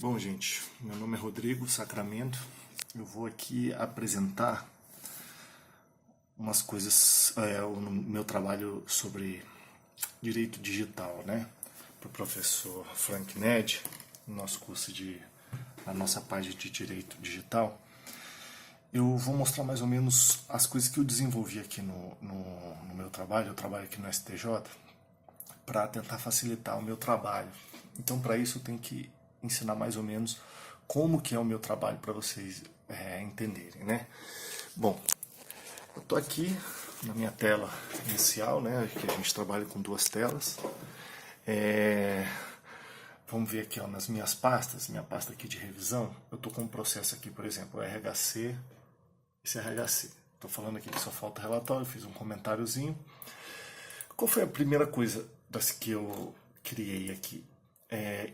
Bom, gente, meu nome é Rodrigo Sacramento. Eu vou aqui apresentar umas coisas, o meu trabalho sobre direito digital, né? Para o professor Frank Ned, no nosso curso na nossa página de direito digital. Eu vou mostrar mais ou menos as coisas que eu desenvolvi aqui no meu trabalho. Eu trabalho aqui no STJ para tentar facilitar o meu trabalho. Então, para isso, eu tenho que ensinar mais ou menos como que é o meu trabalho para vocês entenderem, né? Bom, eu tô aqui na minha tela inicial, né? Que a gente trabalha com duas telas. Vamos ver aqui, ó, nas minhas pastas, minha pasta aqui de revisão, eu tô com um processo aqui, por exemplo, RHC, esse RHC. Tô falando aqui que só falta relatório, fiz um comentáriozinho. Qual foi a primeira coisa das que eu criei aqui?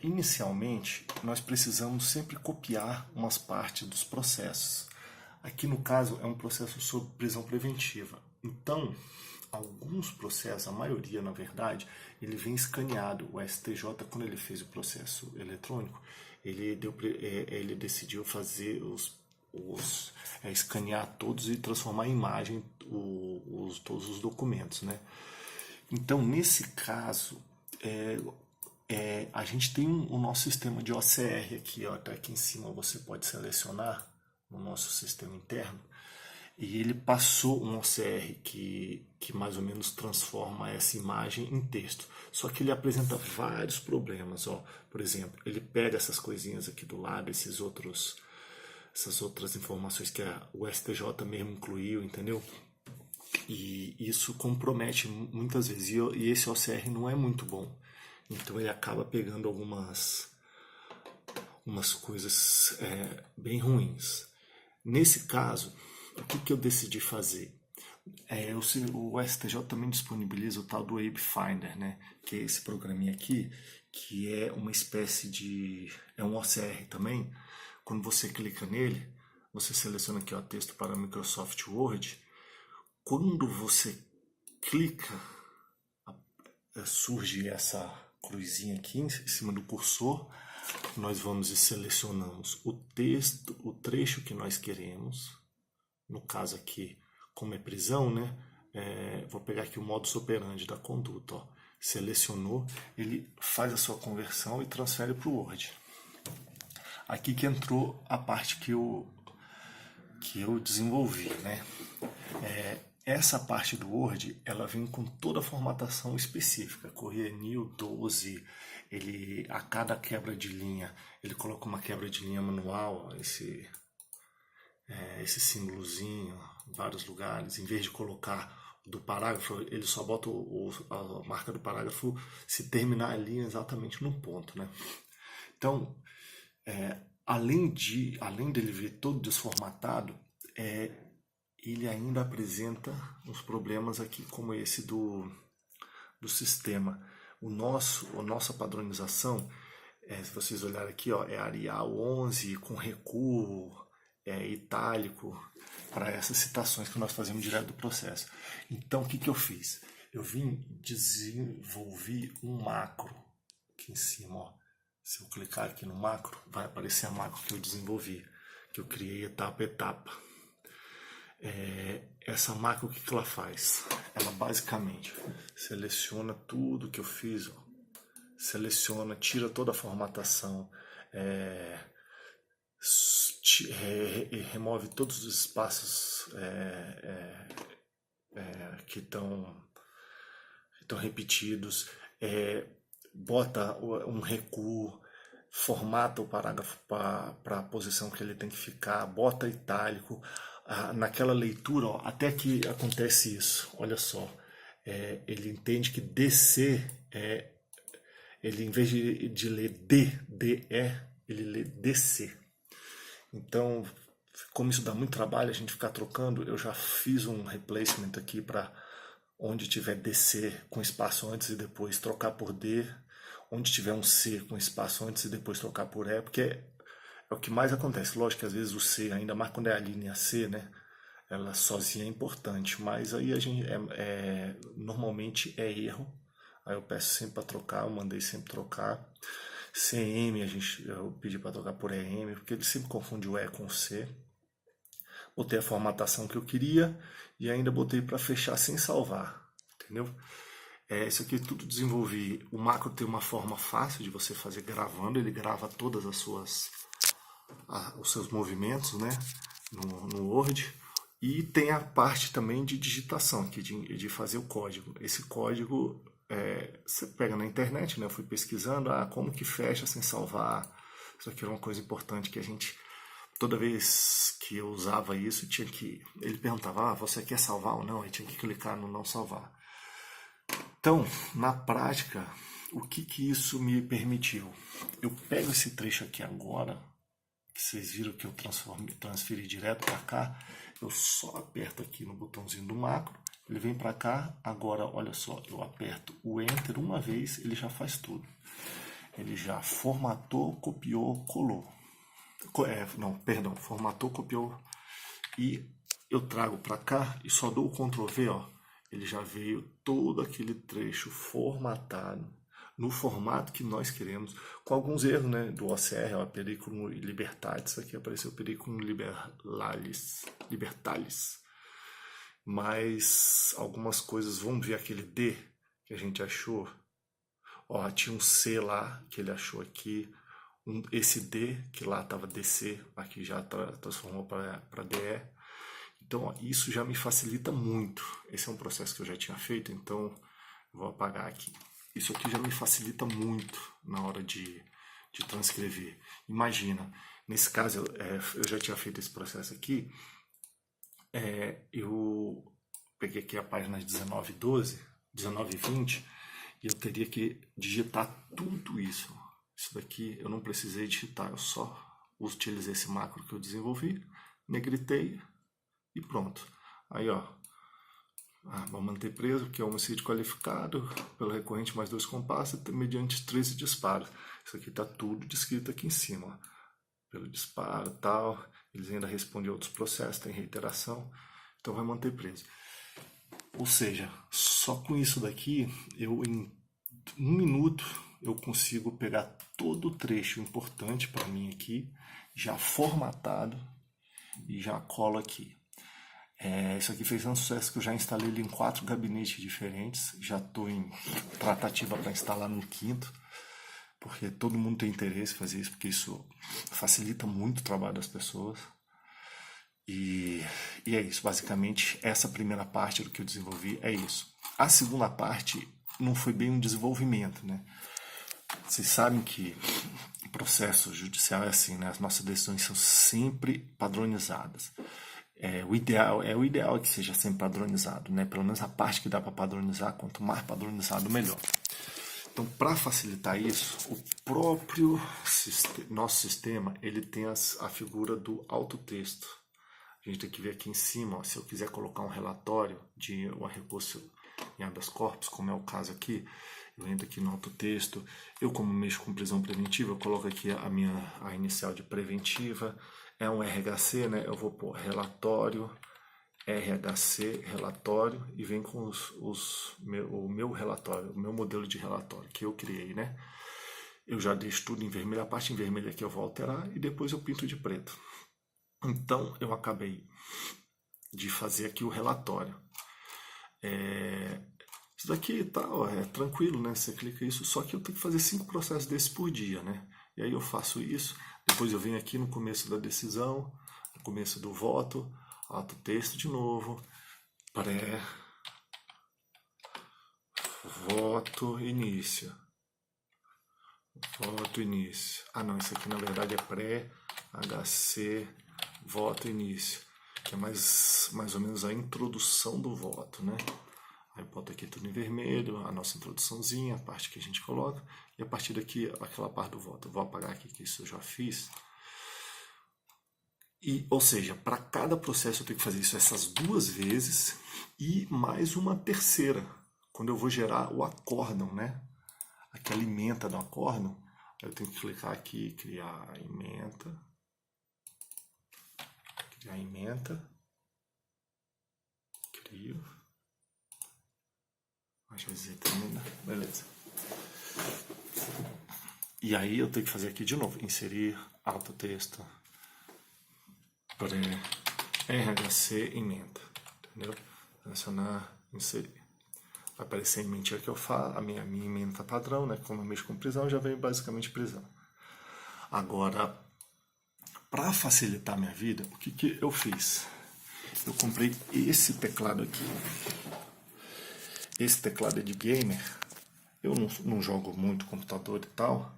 Inicialmente, nós precisamos sempre copiar umas partes dos processos. Aqui, no caso, é um processo sobre prisão preventiva. Então, alguns processos, a maioria, na verdade, ele vem escaneado. O STJ, quando ele fez o processo eletrônico, ele decidiu fazer escanear todos e transformar em imagem todos os documentos, né? Então, nesse caso, a gente tem o nosso sistema de OCR aqui, ó, tá aqui em cima você pode selecionar no nosso sistema interno, e ele passou um OCR que mais ou menos transforma essa imagem em texto. Só que ele apresenta vários problemas, ó. Por exemplo, ele pega essas coisinhas aqui do lado, essas outras informações que o STJ mesmo incluiu, entendeu? E isso compromete muitas vezes, e esse OCR não é muito bom. Então ele acaba pegando umas coisas bem ruins. Nesse caso, o que eu decidi fazer? O STJ também disponibiliza o tal do Abe Finder, né? Que é esse programinha aqui, que é uma espécie de... é um OCR também. Quando você clica nele, você seleciona aqui, ó, texto para Microsoft Word. Quando você clica, surge essa cruzinha aqui em cima do cursor. Nós vamos e selecionamos o texto, o trecho que nós queremos. No caso aqui, como é prisão, né? Vou pegar aqui o modus operandi da conduta. Ó. Selecionou, ele faz a sua conversão e transfere para o Word. Aqui que entrou a parte que eu desenvolvi, né? Essa parte do Word, ela vem com toda a formatação específica, Courier New 12, a cada quebra de linha, ele coloca uma quebra de linha manual, esse símbolozinho, em vários lugares, em vez de colocar do parágrafo, ele só bota a marca do parágrafo se terminar a linha exatamente no ponto, né? Então, além dele vir todo desformatado, ele ainda apresenta uns problemas aqui como esse do sistema. A nossa padronização, se vocês olharem aqui, ó, é Arial 11 com recuo itálico para essas citações que nós fazemos direto do processo. Então, o que eu fiz? Eu desenvolvi um macro aqui em cima, ó. Se eu clicar aqui no macro, vai aparecer a macro que eu desenvolvi, que eu criei etapa a etapa. Essa macro, o que ela faz? Ela basicamente seleciona tudo que eu fiz, ó. Seleciona, tira toda a formatação, remove todos os espaços que estão repetidos, bota um recuo, formata o parágrafo para a posição que ele tem que ficar, bota itálico. Naquela leitura, ó, até que acontece isso, olha só, ele entende que DC ele em vez de ler DE, ele lê DC. Então, como isso dá muito trabalho a gente ficar trocando, eu já fiz um replacement aqui para onde tiver DC com espaço antes e depois trocar por D, onde tiver um C com espaço antes e depois trocar por E, porque é o que mais acontece. Lógico que às vezes o C, ainda mais quando é a linha C, né? Ela sozinha é importante, mas aí a gente normalmente é erro. Aí eu peço sempre para trocar, eu mandei sempre trocar. CM, eu pedi para trocar por EM, porque ele sempre confunde o E com o C. Botei a formatação que eu queria e ainda botei para fechar sem salvar, entendeu? Isso aqui tudo desenvolvi. O macro tem uma forma fácil de você fazer gravando, ele grava todas os seus movimentos, né, no Word. E tem a parte também de digitação, aqui, de fazer o código. Esse código você pega na internet, né? Eu fui pesquisando, como que fecha sem salvar. Isso aqui era uma coisa importante que a gente, toda vez que eu usava isso, ele perguntava, você quer salvar ou não? Aí tinha que clicar no não salvar. Então, na prática, o que isso me permitiu? Eu pego esse trecho aqui agora, que vocês viram que eu transferi direto para cá, eu só aperto aqui no botãozinho do macro, ele vem para cá, agora olha só, eu aperto o Enter uma vez, ele já faz tudo. Ele já formatou, copiou, colou. Formatou, copiou e eu trago para cá e só dou o Ctrl V, ó, ele já veio todo aquele trecho formatado no formato que nós queremos, com alguns erros, né, do OCR, ó, Periculum Libertatis, aqui apareceu Periculum Libertalis, mas algumas coisas, vamos ver aquele D que a gente achou, ó, tinha um C lá que ele achou aqui, esse D que lá estava DC, aqui já transformou para DE. Então, ó, isso já me facilita muito. Esse é um processo que eu já tinha feito, então eu vou apagar aqui. Isso aqui já me facilita muito na hora de transcrever. Imagina, nesse caso, eu já tinha feito esse processo aqui, eu peguei aqui a página 19:12, 19:20, e eu teria que digitar tudo isso. Isso daqui eu não precisei digitar, eu só utilizei esse macro que eu desenvolvi, negritei e pronto. Aí, ó, vou manter preso, que é homicídio qualificado pelo recorrente mais 2 compassos, mediante 13 disparos. Isso aqui está tudo descrito aqui em cima, ó. Pelo disparo e tal, eles ainda respondem outros processos, tem reiteração, então vai manter preso. Ou seja, só com isso daqui, eu em 1 minuto, eu consigo pegar todo o trecho importante para mim aqui, já formatado, e já colo aqui. Isso aqui fez um sucesso que eu já instalei ele em 4 gabinetes diferentes, já estou em tratativa para instalar no 5º, porque todo mundo tem interesse em fazer isso, porque isso facilita muito o trabalho das pessoas. E é isso, basicamente, essa primeira parte do que eu desenvolvi é isso. A segunda parte não foi bem um desenvolvimento, né? Vocês sabem que o processo judicial é assim, né? As nossas decisões são sempre padronizadas. O ideal é que seja sempre padronizado, né? Pelo menos a parte que dá para padronizar, quanto mais padronizado, melhor. Então, para facilitar isso, o próprio nosso sistema, ele tem a figura do autotexto. A gente tem que ver aqui em cima, ó, se eu quiser colocar um relatório de um recurso em habeas corpus, como é o caso aqui, eu entro aqui no autotexto, eu como mexo com prisão preventiva, eu coloco aqui a inicial de preventiva, é um RHC, né? Eu vou pôr relatório, RHC, relatório, e vem com o meu relatório, o meu modelo de relatório que eu criei, né? Eu já deixo tudo em vermelho, a parte em vermelho aqui eu vou alterar e depois eu pinto de preto. Então, eu acabei de fazer aqui o relatório. Isso daqui tá, ó, é tranquilo, né? Você clica isso, só que eu tenho que fazer 5 processos desses por dia, né? E aí eu faço isso, depois eu venho aqui no começo da decisão, no começo do voto, autotexto de novo, voto início. Voto início. Não, isso aqui na verdade é pré-HC, voto início, que é mais ou menos a introdução do voto, né? Aí boto aqui tudo em vermelho, a nossa introduçãozinha, a parte que a gente coloca, e a partir daqui, aquela parte do voto. Eu vou apagar aqui, que isso eu já fiz. Ou seja, para cada processo eu tenho que fazer isso essas 2 vezes e mais uma terceira, quando eu vou gerar o acórdão, né? Aqui alimenta do acórdão, eu tenho que clicar aqui, criar ementa, crio, acho que termina, beleza. E aí eu tenho que fazer aqui de novo, inserir alto texto, RHC emenda, entendeu? Selecionar, inserir. Vai aparecer a ementinha que eu faço, a minha emenda padrão, né? Como eu mexo com prisão, já vem basicamente prisão. Agora, para facilitar a minha vida, o que eu fiz? Eu comprei esse teclado aqui. Esse teclado é de gamer. Eu não jogo muito computador e tal,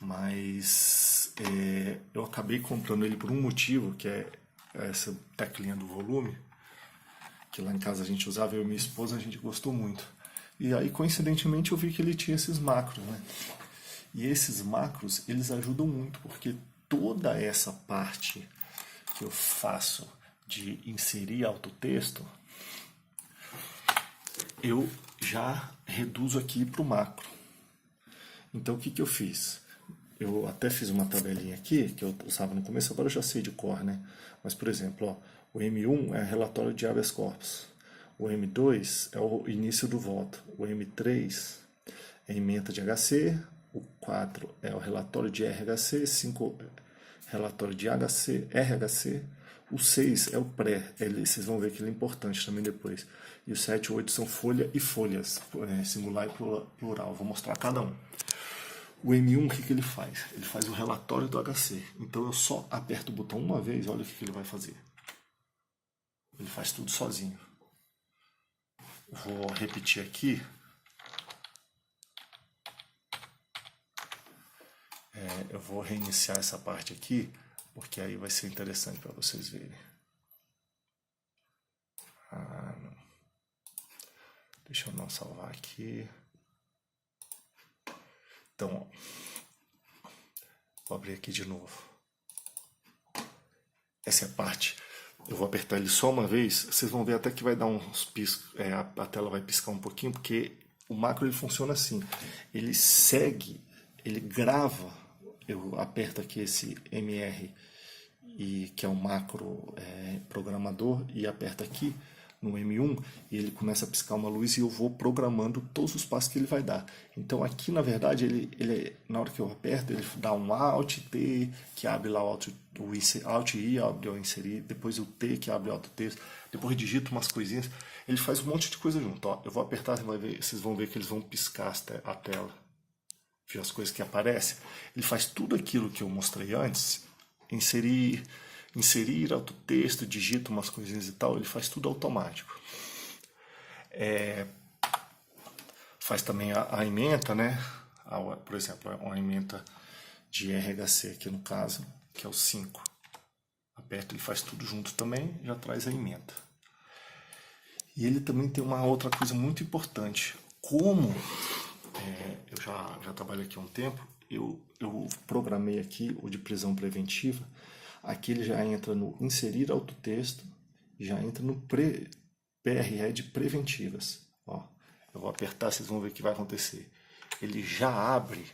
mas eu acabei comprando ele por um motivo, que é essa teclinha do volume, que lá em casa a gente usava, eu e minha esposa, a gente gostou muito. E aí, coincidentemente, eu vi que ele tinha esses macros, né? E esses macros, eles ajudam muito, porque toda essa parte que eu faço de inserir autotexto, eu já reduzo aqui para o macro. Então, o que eu fiz? Eu até fiz uma tabelinha aqui, que eu usava no começo, agora eu já sei de cor, né? Mas, por exemplo, ó, o M1 é relatório de habeas corpus. O M2 é o início do voto. O M3 é ementa de HC. O 4 é o relatório de RHC. 5 relatório de RHC. O 6 é o pré. Vocês vão ver que ele é importante também depois. E o 7 e 8 são folha e folhas, singular e plural. Vou mostrar cada um. O M1, o que ele faz? Ele faz o relatório do HC. Então eu só aperto o botão uma vez, olha o que ele vai fazer. Ele faz tudo sozinho. Vou repetir aqui. Eu vou reiniciar essa parte aqui, porque aí vai ser interessante para vocês verem. Não. Deixa eu não salvar aqui. Então, ó, vou abrir aqui de novo. Essa é a parte. Eu vou apertar ele só uma vez. Vocês vão ver até que vai dar uns piscos. A tela vai piscar um pouquinho, porque o macro ele funciona assim. Ele segue, ele grava. Eu aperto aqui esse MR, que é o macro programador, e aperto aqui no M1 e ele começa a piscar uma luz e eu vou programando todos os passos que ele vai dar. Então aqui na verdade ele na hora que eu aperto ele dá um Alt T que abre lá o Alt I abre o inserir, depois o T que abre o autotexto, depois digita umas coisinhas, ele faz um monte de coisa junto. Ó, eu vou apertar, vocês vão ver que eles vão piscar a tela, viu as coisas que aparecem. Ele faz tudo aquilo que eu mostrei antes, inserir autotexto, digita umas coisinhas e tal, ele faz tudo automático. Faz também a ementa, né? Por exemplo, uma ementa de RHC aqui no caso, que é o 5. Aperto, ele faz tudo junto também, já traz a ementa. E ele também tem uma outra coisa muito importante. Como eu já trabalho aqui há um tempo, eu programei aqui o de prisão preventiva. Aqui ele já entra no inserir autotexto, já entra no PRE de preventivas. Ó, eu vou apertar, vocês vão ver o que vai acontecer. Ele já abre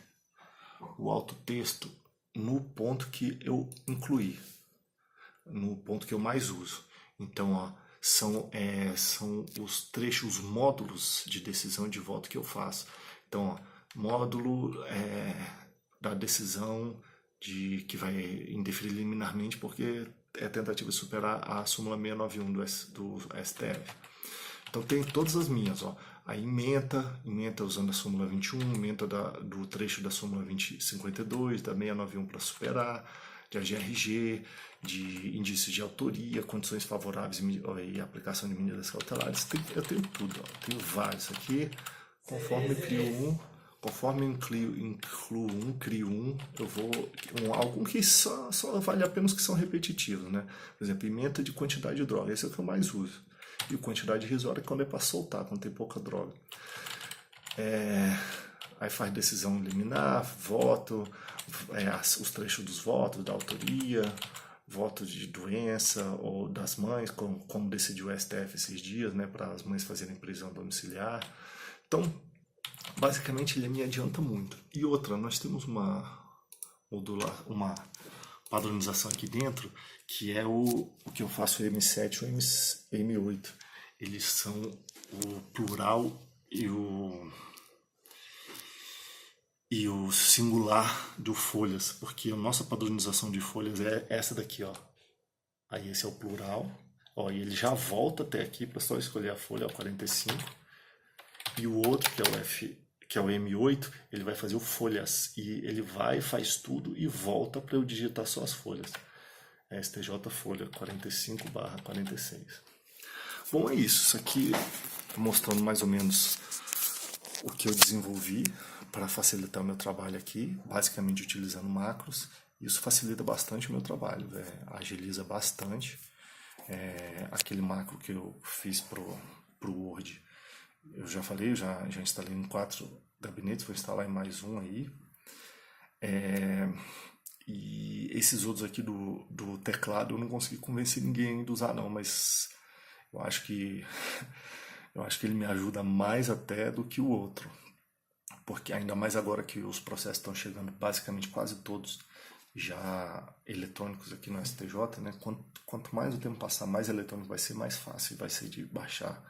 o autotexto no ponto que eu incluí, no ponto que eu mais uso. Então, ó, são os trechos, os módulos de decisão de voto que eu faço. Então, ó, módulo da decisão que vai indeferir liminarmente, porque é tentativa de superar a súmula 691 do STF. Então tem todas as minhas, ó. A ementa usando a súmula 21, ementa do trecho da súmula 52, da 691 para superar, de AGRG, de indícios de autoria, condições favoráveis e aplicação de medidas cautelares. Eu tenho tudo, ó. Eu tenho vários aqui, conforme incluo um, crio um, eu vou algum que só vale a pena os que são repetitivos, né? Por exemplo, ementa de quantidade de droga, esse é o que eu mais uso. E quantidade irrisória é quando é para soltar, quando tem pouca droga. Aí faz decisão liminar, voto, os trechos dos votos, da autoria, voto de doença ou das mães, como decidiu o STF esses dias, né, para as mães fazerem prisão domiciliar. Então, basicamente ele me adianta muito. E outra, nós temos uma padronização aqui dentro, que é o que eu faço M7 ou M8. Eles são o plural e o e o singular de folhas, porque a nossa padronização de folhas é essa daqui, ó. Aí esse é o plural, ó, e ele já volta até aqui para só escolher a folha, ó, 45. E o outro, que é o F, que é o M8, ele vai fazer o folhas, e ele vai, faz tudo e volta para eu digitar só as folhas. STJ folha 45/46. Bom, é isso. Isso aqui tô mostrando mais ou menos o que eu desenvolvi para facilitar o meu trabalho aqui, basicamente utilizando macros. Isso facilita bastante o meu trabalho, agiliza bastante. Aquele macro que eu fiz pro Word, eu já falei, já instalei em 4 gabinetes, vou instalar em mais um aí. E esses outros aqui do teclado eu não consegui convencer ninguém ainda a usar não, mas eu acho que ele me ajuda mais até do que o outro, porque ainda mais agora que os processos estão chegando basicamente quase todos já eletrônicos aqui no STJ, né? Quanto mais o tempo passar, mais eletrônico vai ser, mais fácil vai ser de baixar,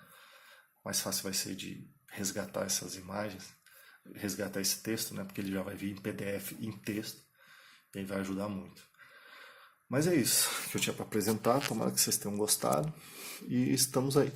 mais fácil vai ser de resgatar essas imagens, resgatar esse texto, né? Porque ele já vai vir em PDF em texto e aí vai ajudar muito. Mas é isso que eu tinha para apresentar, tomara que vocês tenham gostado e estamos aí.